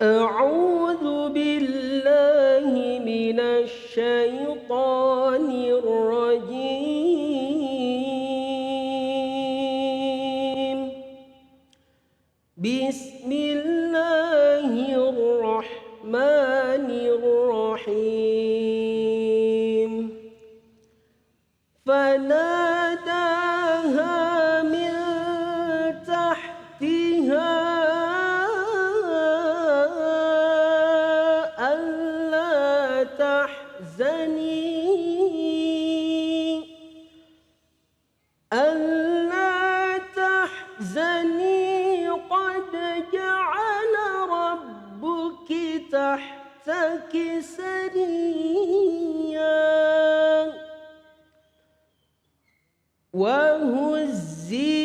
أعوذ بالله من الشيطان الرجيم. بسم الله الرحمن الرحيم. فناداها من تحتها ألا تحزني قد جعل ربك تحتك سريا وهزي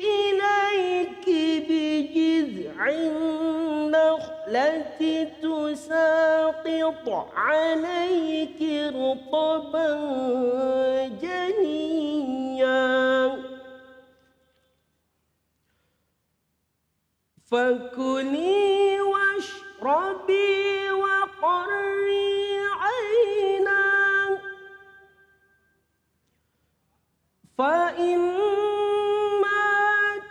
إليك بجذع النخلة تساقط عليك رطبا جنيا فكلي واشربي وقري عينا فإما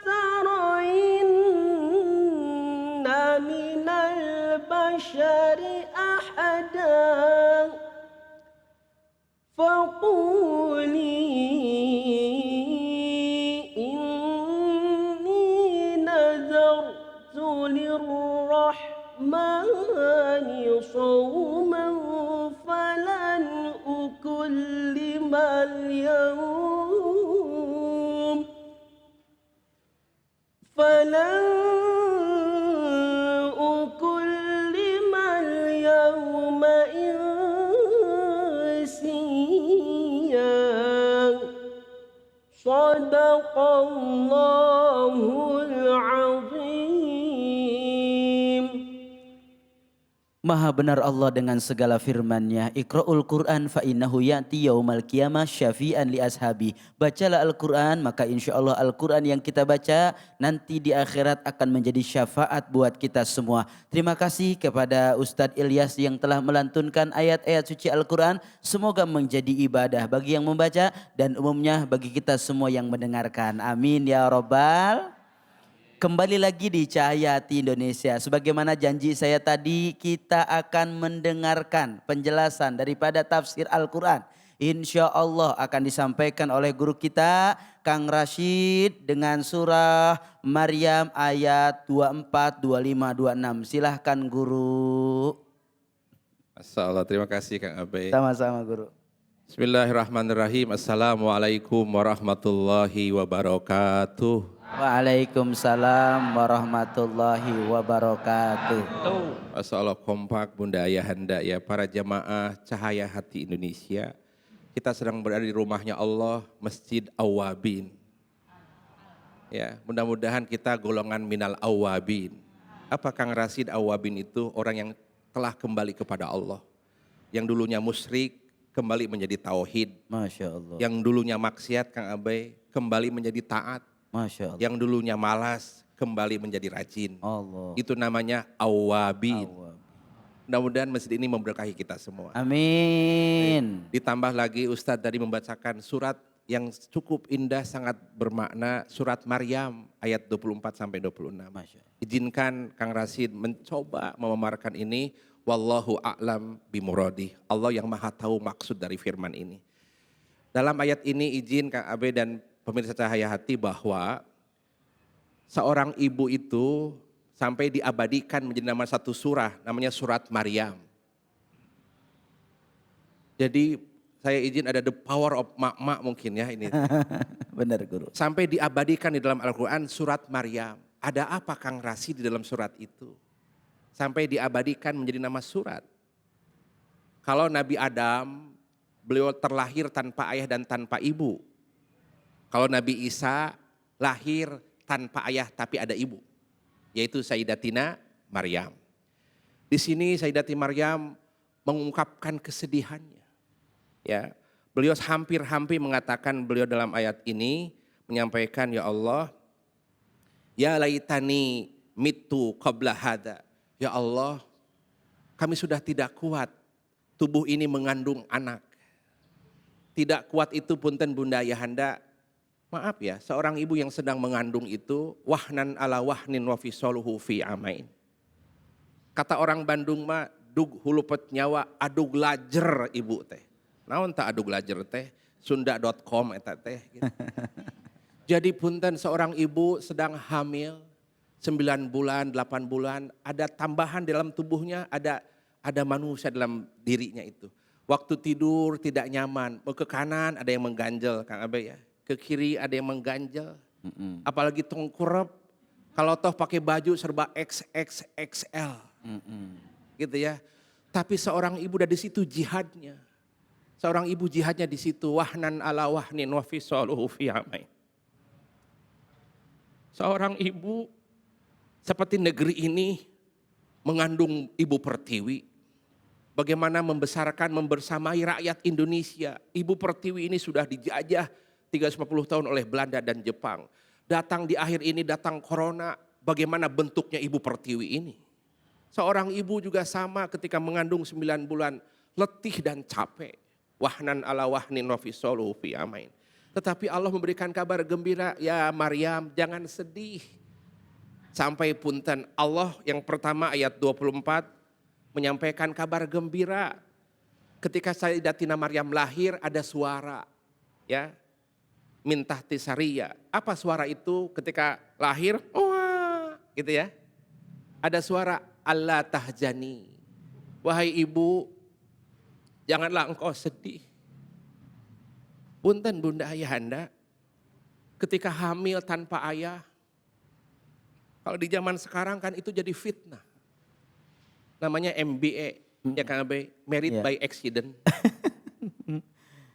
ترين من البشر أحدا فقولي إني نذرت للرحمن صوما فلن أكلم اليوم إنسيا. صدق الله العظيم. Maha benar Allah dengan segala firman-Nya. Iqra'ul Qur'an fa innahu ya'ti yaumal qiyamah syafi'an li ashabi. Bacalah Al-Qur'an, maka insya Allah Al-Qur'an yang kita baca nanti di akhirat akan menjadi syafaat buat kita semua. Terima kasih kepada Ustadz Ilyas yang telah melantunkan ayat-ayat suci Al-Qur'an. Semoga menjadi ibadah bagi yang membaca dan umumnya bagi kita semua yang mendengarkan. Amin ya Rabbal. Kembali lagi di Cahaya Hati Indonesia. Sebagaimana janji saya tadi, kita akan mendengarkan penjelasan daripada tafsir Al-Quran. Insya Allah akan disampaikan oleh guru kita, Kang Rashid, dengan surah Maryam ayat 24, 25, 26. Silahkan guru. Masya Allah, terima kasih Kang Abe. Sama-sama guru. Bismillahirrahmanirrahim. Assalamualaikum warahmatullahi wabarakatuh. Waalaikumsalam warahmatullahi wabarakatuh. Masya Allah, kompak Bunda Ayahanda ya, para jamaah Cahaya Hati Indonesia. Kita sedang berada di rumahnya Allah, Masjid Awwabin. Ya, mudah-mudahan kita golongan minal awwabin. Apa Kang Rashid Awwabin itu? Orang yang telah kembali kepada Allah. Yang dulunya musyrik kembali menjadi tauhid. Masya Allah. Yang dulunya maksiat Kang Abe kembali menjadi taat. Masya Allah. Yang dulunya malas kembali menjadi rajin. Allah. Itu namanya awwabin. Mudah-mudahan masjid ini memberkahi kita semua. Amin. Ditambah lagi Ustadz tadi membacakan surat yang cukup indah, sangat bermakna, surat Maryam ayat 24 sampai 26. Izinkan Kang Rashid mencoba memamarkan ini. Wallahu a'lam bimuradih. Allah yang maha tahu maksud dari firman ini. Dalam ayat ini izin Kang Abe dan pemirsa Cahaya Hati bahwa seorang ibu itu sampai diabadikan menjadi nama satu surah, namanya surat Maryam. Jadi saya izin ada the power of mak-mak mungkin ya ini. Benar guru. Sampai diabadikan di dalam Al-Quran surat Maryam. Ada apa Kang Rashid di dalam surat itu? Sampai diabadikan menjadi nama surat. Kalau Nabi Adam, beliau terlahir tanpa ayah dan tanpa ibu. Kalau Nabi Isa lahir tanpa ayah tapi ada ibu, yaitu Sayyidatina Maryam. Di sini Sayyidati Maryam mengungkapkan kesedihannya. Ya, beliau hampir-hampir mengatakan beliau dalam ayat ini menyampaikan, ya Allah, ya laitani mitu qabla hada. Ya Allah, kami sudah tidak kuat tubuh ini mengandung anak. Tidak kuat itu punten Bunda Ayahanda. Maaf ya, seorang ibu yang sedang mengandung itu wahnan ala wahnin wa fisoluhu fi amain. Kata orang Bandung mah dug hulupet nyawa adug lajer ibu teh. Naon tak adug lajer teh? Sunda.com eta teh. Gitu. Jadi punten seorang ibu sedang hamil 9 bulan, 8 bulan, ada tambahan dalam tubuhnya, ada manusia dalam dirinya itu. Waktu tidur tidak nyaman, ke kanan ada yang mengganjel Kang Abe ya. Ke kiri ada yang mengganjel. Apalagi tengkurap, kalau toh pakai baju serba XXXL. Gitu ya. Tapi seorang ibu dari situ jihadnya. Seorang ibu jihadnya di situ. Wahnan ala wahnin wa fisoluhu fi amain. Seorang ibu seperti negeri ini mengandung ibu pertiwi. Bagaimana membesarkan, membersamai rakyat Indonesia. Ibu pertiwi ini sudah dijajah 350 tahun oleh Belanda dan Jepang. Datang di akhir ini, datang corona, bagaimana bentuknya ibu pertiwi ini. Seorang ibu juga sama ketika mengandung 9 bulan, letih dan capek. Wahnan ala wahnin wa fisoluhu fi amain. Tetapi Allah memberikan kabar gembira, ya Maryam jangan sedih. Sampai punten Allah yang pertama ayat 24 menyampaikan kabar gembira. Ketika Sayyidatina Maryam lahir ada suara ya. Min tahti saria. Apa suara itu ketika lahir? Wah, gitu ya. Ada suara Allah tahjani. Wahai ibu, janganlah engkau sedih. Punten Bunda Ayahanda, ketika hamil tanpa ayah, kalau di zaman sekarang kan itu jadi fitnah. Namanya MBA, ya Kang Abe, married by accident.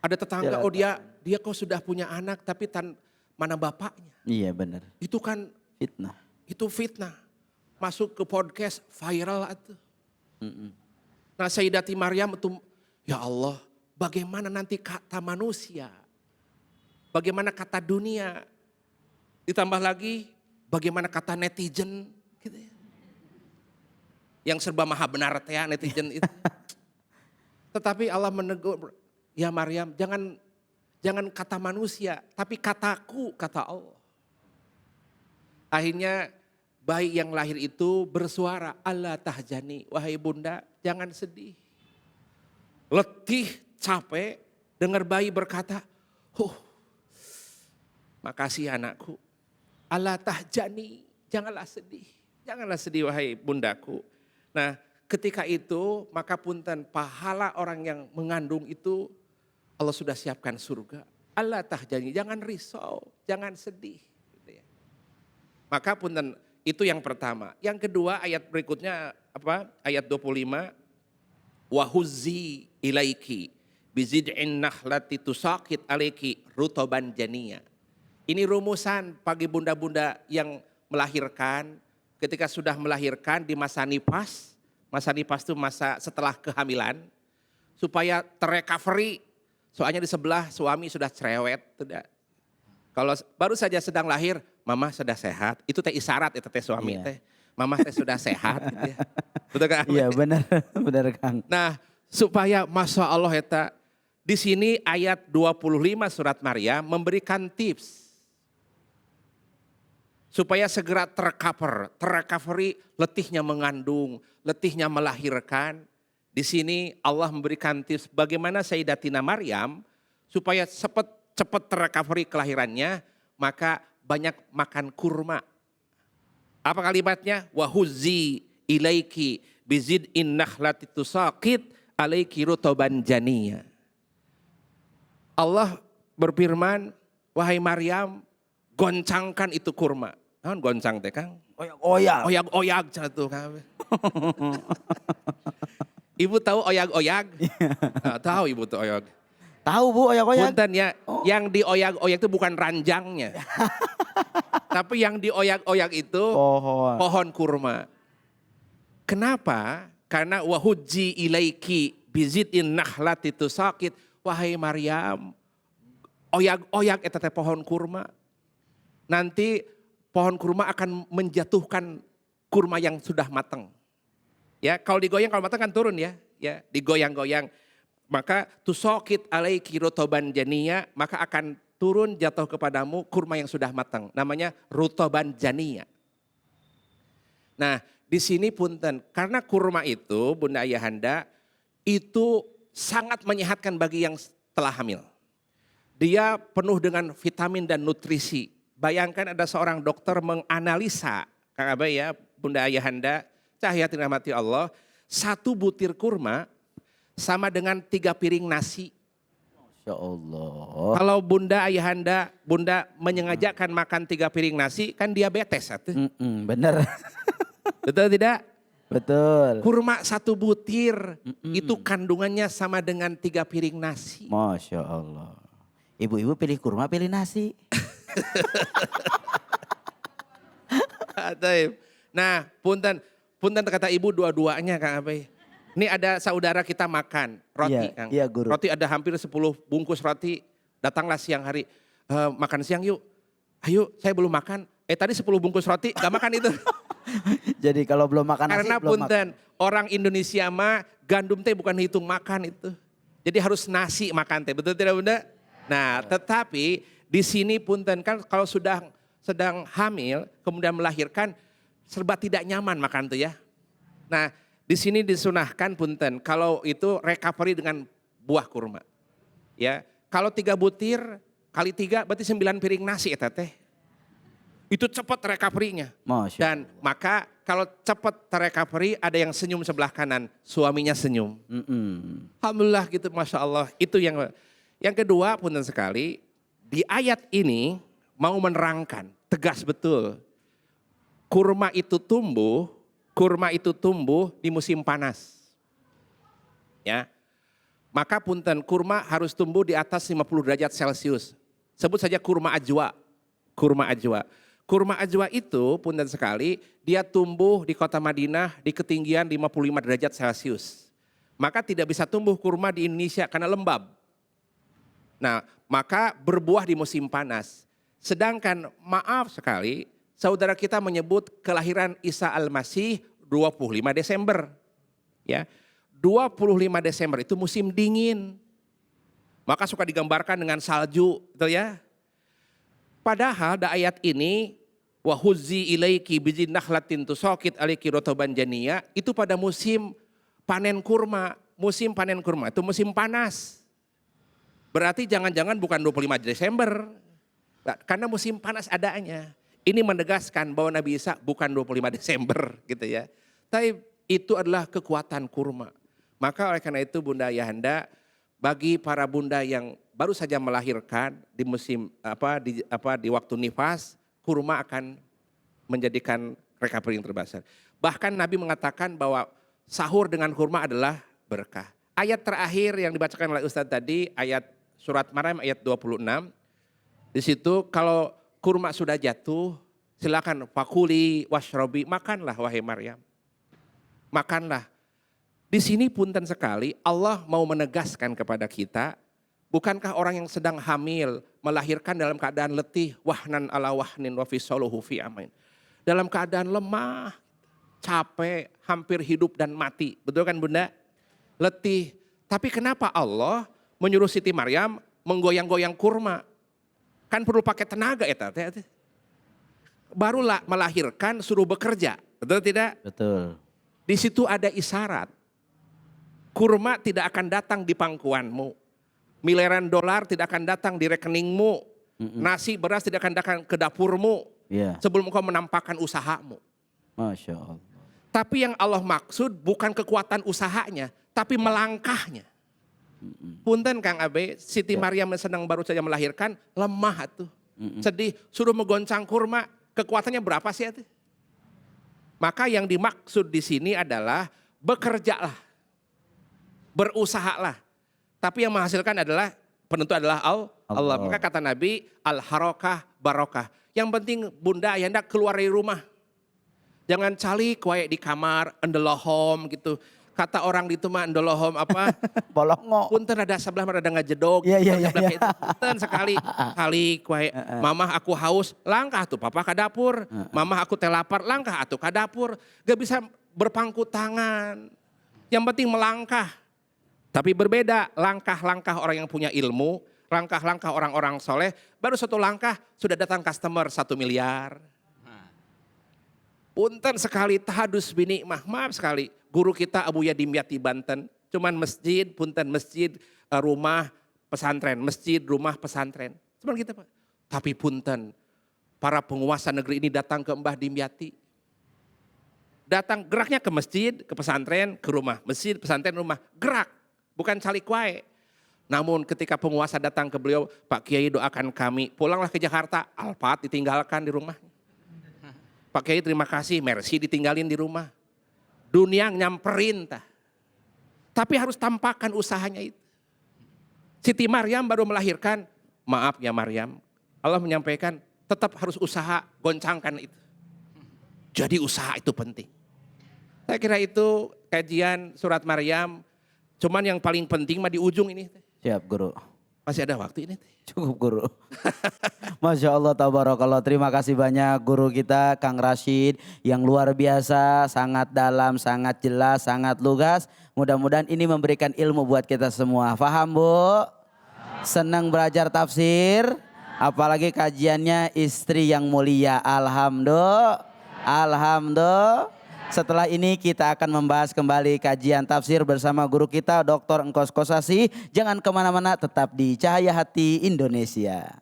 Ada tetangga, oh dia kok sudah punya anak tapi mana bapaknya. Iya benar. Itu kan Fitnah. itu fitnah. Masuk ke podcast viral itu. Nah Sayyidati Maryam itu, ya Allah bagaimana nanti kata manusia. Bagaimana kata dunia. Ditambah lagi bagaimana kata netizen. Gitu ya. Yang serba maha benar ya netizen itu. Tetapi Allah menegur. Ya Maryam, jangan kata manusia, tapi kataku, kata Allah. Akhirnya bayi yang lahir itu bersuara, Allah tahjani, wahai bunda jangan sedih. Letih, capek, dengar bayi berkata, makasih anakku. Allah tahjani, janganlah sedih wahai bundaku. Nah ketika itu maka punten pahala orang yang mengandung itu Allah sudah siapkan surga. Allah tahjani, jangan risau, jangan sedih. Gitu ya. Maka punten itu yang pertama. Yang kedua ayat berikutnya apa? Ayat 25. Wahuzzi ilaiki bizid'in nahlati tusaqit alaiki rutoban janiya. Ini rumusan bagi bunda-bunda yang melahirkan. Ketika sudah melahirkan di masa nifas. Masa nifas itu masa setelah kehamilan. Supaya terrecovery. Soalnya di sebelah suami sudah cerewet. Kalau baru saja sedang lahir, mama sudah sehat. Itu teh isyarat itu teh suami teh. Mama teh sudah sehat. Gitu ya. Betul kan? Iya benar, benar Kang. Nah supaya Masya Allah eta. Di sini ayat 25 surat Maryam memberikan tips. Supaya segera terrecovery letihnya mengandung, letihnya melahirkan. Di sini Allah memberikan tips bagaimana Sayyidatina Maryam supaya cepat terrecovery kelahirannya, maka banyak makan kurma. Apa kalimatnya? Wahuzzi ilaiki bizid'in nakhlati tusaqit alaiki rutoban janiya. Allah berfirman, wahai Maryam, goncangkan itu kurma. Naon goncang teh Kang? Oyak-oyak. Oyak-oyak jatuh Kang. Ibu tahu oyag-oyag? Nah, tahu ibu tuh oyag. Tahu Bu oyak-oyak? Punten ya, yang dioyak-oyak itu bukan ranjangnya. Tapi yang dioyak-oyak itu pohon kurma. Kenapa? Karena wahujji ilaiki bizid'in nakhlati tusaqit. Wahai Maryam, oyak-oyak itu pohon kurma. Nanti pohon kurma akan menjatuhkan kurma yang sudah matang. Ya, kalau digoyang kalau matang kan turun ya. Ya, digoyang-goyang. Maka tusokit alaiki rutoban jania, maka akan turun jatuh kepadamu kurma yang sudah matang. Namanya rutoban jania. Nah, di sini punten, karena kurma itu Bunda Ayahanda itu sangat menyehatkan bagi yang telah hamil. Dia penuh dengan vitamin dan nutrisi. Bayangkan ada seorang dokter menganalisa, Kang Abai ya, Bunda Ayahanda, cahaya dirahmati Allah, 1 butir kurma sama dengan 3 piring nasi. Masya Allah. Kalau Bunda Ayahanda, Bunda menyengajakan makan 3 piring nasi, kan diabetes. Bener. Betul tidak? Betul. Kurma 1 butir, itu kandungannya sama dengan 3 piring nasi. Masya Allah. Ibu-ibu pilih kurma, pilih nasi. Nah, punten kata ibu dua-duanya Kang Abai. Ini ada saudara kita makan roti, Iya, Kang. iya, Guru. Roti ada hampir 10 bungkus roti. Datanglah siang hari, makan siang yuk. Ayo, saya belum makan. Tadi 10 bungkus roti, gak makan itu. Jadi kalau belum makan nasi, Karena belum punten, makan. orang Indonesia mah gandum teh bukan hitung makan itu. Jadi harus nasi makan teh, betul tidak Bunda? Nah, tetapi di sini punten kan kalau sedang hamil, kemudian melahirkan, serba tidak nyaman makan tuh ya. Nah, di sini disunahkan punten, kalau itu recovery dengan buah kurma. Ya, kalau 3 butir kali 3 berarti 9 piring nasi eta teh. Itu cepat recovery-nya. Masya Dan maka kalau cepat terrecovery ada yang senyum sebelah kanan, suaminya senyum. Alhamdulillah gitu, Masya Allah. Itu yang kedua punten sekali, di ayat ini mau menerangkan, tegas betul. Kurma itu tumbuh di musim panas. Ya. Maka punten, kurma harus tumbuh di atas 50 derajat Celcius. Sebut saja kurma ajwa. Kurma ajwa. Kurma ajwa itu punten sekali, dia tumbuh di kota Madinah di ketinggian 55 derajat Celcius. Maka tidak bisa tumbuh kurma di Indonesia karena lembab. Nah, maka berbuah di musim panas. Sedangkan maaf sekali, saudara kita menyebut kelahiran Isa Al-Masih 25 Desember. Ya, 25 Desember itu musim dingin. Maka suka digambarkan dengan salju, betul ya? Padahal da ayat ini wa huzzi ilaiki bijin nakhlatin tusaqit alaiki rotoban jania itu pada musim panen kurma. Musim panen kurma itu musim panas. Berarti jangan-jangan bukan 25 Desember. Karena musim panas adanya. Ini menegaskan bahwa Nabi Isa bukan 25 Desember gitu ya. Tapi itu adalah kekuatan kurma. Maka oleh karena itu Bunda Ayahanda, bagi para bunda yang baru saja melahirkan di musim di waktu nifas, kurma akan menjadikan recovery yang terbesar. Bahkan Nabi mengatakan bahwa sahur dengan kurma adalah berkah. Ayat terakhir yang dibacakan oleh Ustadz tadi, ayat surat Maryam ayat 26. Di situ kalau kurma sudah jatuh, silakan fakuli washrobi, makanlah wahai Maryam. Makanlah. Di sini punten sekali Allah mau menegaskan kepada kita, bukankah orang yang sedang hamil melahirkan dalam keadaan letih, wahnan ala wahnin wa fisoluhu fi amain. Dalam keadaan lemah, capek, hampir hidup dan mati. Betul kan Bunda? Letih. Tapi kenapa Allah menyuruh Siti Maryam menggoyang-goyang kurma? Kan perlu pakai tenaga ya. Barulah melahirkan suruh bekerja. Betul tidak? Betul. Di situ ada isyarat. Kurma tidak akan datang di pangkuanmu. Miliaran dolar tidak akan datang di rekeningmu. Nasi beras tidak akan datang ke dapurmu. Yeah. Sebelum engkau menampakkan usahamu. Masya Allah. Tapi yang Allah maksud bukan kekuatan usahanya, tapi melangkahnya. Punten Kang Abe, Siti Maryam yang sedang baru saja melahirkan, lemah tuh. Sedih, suruh menggoncang kurma, kekuatannya berapa sih itu? Maka yang dimaksud di sini adalah bekerjalah, berusahalah. Tapi yang menghasilkan adalah, penentu adalah Allah. Maka kata Nabi, al-harokah barokah. Yang penting Bunda Ayahanda keluar dari rumah. Jangan calik wae di kamar, endelohom gitu. Kata orang di itu mah endolohom apa? Bolongo. Punten ada sebelah ada ngajedog. Iya, iya, sebelah iya. itu punten sekali. Kali kue. Mamah aku haus, langkah tuh papa ke dapur. Mamah aku teh lapar, langkah atuh ke dapur. Gak bisa berpangku tangan. Yang penting melangkah. Tapi berbeda langkah-langkah orang yang punya ilmu, langkah-langkah orang-orang soleh, baru satu langkah sudah datang customer 1 miliar. Punten sekali tahadus bini mah, maaf sekali. Guru kita Abu Yadim Yati Banten, cuman masjid, punten masjid, rumah pesantren, masjid, rumah pesantren. Cuman gitu Pak. Tapi punten, para penguasa negeri ini datang ke Mbah Dimyati. Datang geraknya ke masjid, ke pesantren, ke rumah. Masjid, pesantren, rumah. Gerak, bukan calik wae. Namun ketika penguasa datang ke beliau, Pak Kiai doakan kami, pulanglah ke Jakarta, alfat ditinggalkan di rumahnya. Pak Kiai terima kasih, mercy ditinggalin di rumah. Dunia nyamperin tah. Tapi harus tampakkan usahanya itu. Siti Maryam baru melahirkan, maaf ya Maryam. Allah menyampaikan tetap harus usaha, goncangkan itu. Jadi usaha itu penting. Saya kira itu kajian surat Maryam. Cuman yang paling penting mah di ujung ini. Siap guru. Masih ada waktu ini. Cukup guru. Masya Allah tabarakallah. Terima kasih banyak guru kita Kang Rashid yang luar biasa, sangat dalam, sangat jelas, sangat lugas. Mudah-mudahan ini memberikan ilmu buat kita semua. Faham Bu? Senang belajar tafsir. Apalagi kajiannya istri yang mulia. Alhamdulillah. Alhamdulillah. Setelah ini kita akan membahas kembali kajian tafsir bersama guru kita Dr. Engkos Kosasi. Jangan kemana-mana, tetap di Cahaya Hati Indonesia.